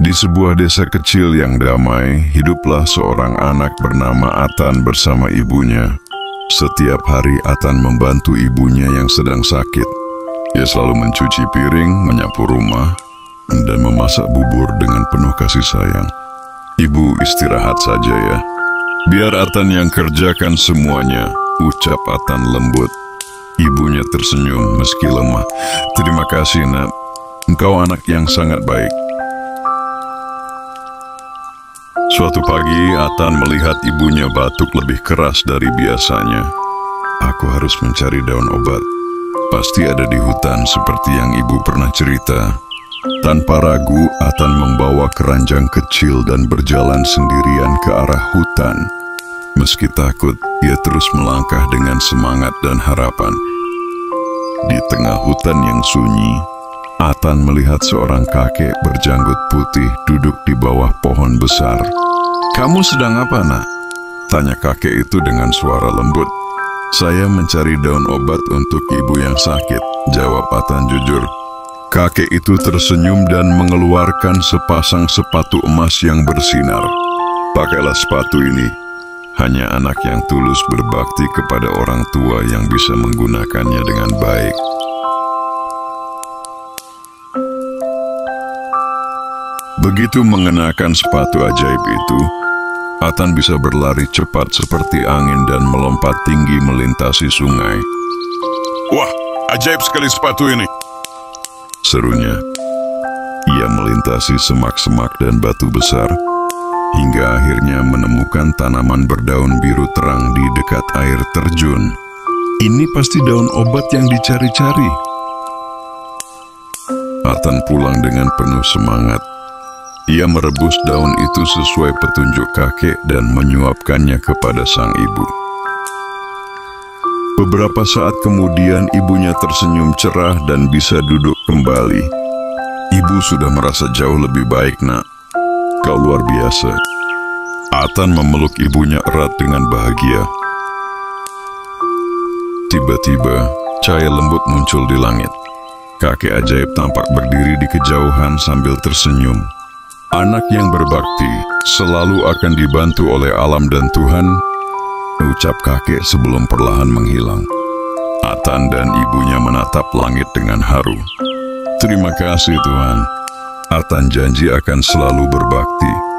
Di sebuah desa kecil yang damai, hiduplah seorang anak bernama Atan bersama ibunya. Setiap hari Atan membantu ibunya yang sedang sakit. Ia selalu mencuci piring, menyapu rumah, dan memasak bubur dengan penuh kasih sayang. Ibu istirahat saja ya. Biar Atan yang kerjakan semuanya, ucap Atan lembut. Ibunya tersenyum meski lemah. Terima kasih nak, engkau anak yang sangat baik. Suatu pagi, Atan melihat ibunya batuk lebih keras dari biasanya. Aku harus mencari daun obat. Pasti ada di hutan seperti yang ibu pernah cerita. Tanpa ragu, Atan membawa keranjang kecil dan berjalan sendirian ke arah hutan. Meski takut, ia terus melangkah dengan semangat dan harapan. Di tengah hutan yang sunyi, Atan melihat seorang kakek berjanggut putih duduk di bawah pohon besar. "Kamu sedang apa, nak?" tanya kakek itu dengan suara lembut. "Saya mencari daun obat untuk ibu yang sakit," jawab Atan jujur. Kakek itu tersenyum dan mengeluarkan sepasang sepatu emas yang bersinar. "Pakailah sepatu ini. Hanya anak yang tulus berbakti kepada orang tua yang bisa menggunakannya dengan baik." Begitu mengenakan sepatu ajaib itu, Atan bisa berlari cepat seperti angin dan melompat tinggi melintasi sungai. "Wah, ajaib sekali sepatu ini!" serunya. Ia melintasi semak-semak dan batu besar, hingga akhirnya menemukan tanaman berdaun biru terang di dekat air terjun. Ini pasti daun obat yang dicari-cari. Atan pulang dengan penuh semangat. Ia merebus daun itu sesuai petunjuk kakek dan menyuapkannya kepada sang ibu. Beberapa saat kemudian ibunya tersenyum cerah dan bisa duduk kembali. "Ibu sudah merasa jauh lebih baik, nak. Kau luar biasa." Atan memeluk ibunya erat dengan bahagia. Tiba-tiba, cahaya lembut muncul di langit. Kakek ajaib tampak berdiri di kejauhan sambil tersenyum. "Anak yang berbakti selalu akan dibantu oleh alam dan Tuhan," ucap kakek sebelum perlahan menghilang. Atan dan ibunya menatap langit dengan haru. "Terima kasih Tuhan. Atan janji akan selalu berbakti."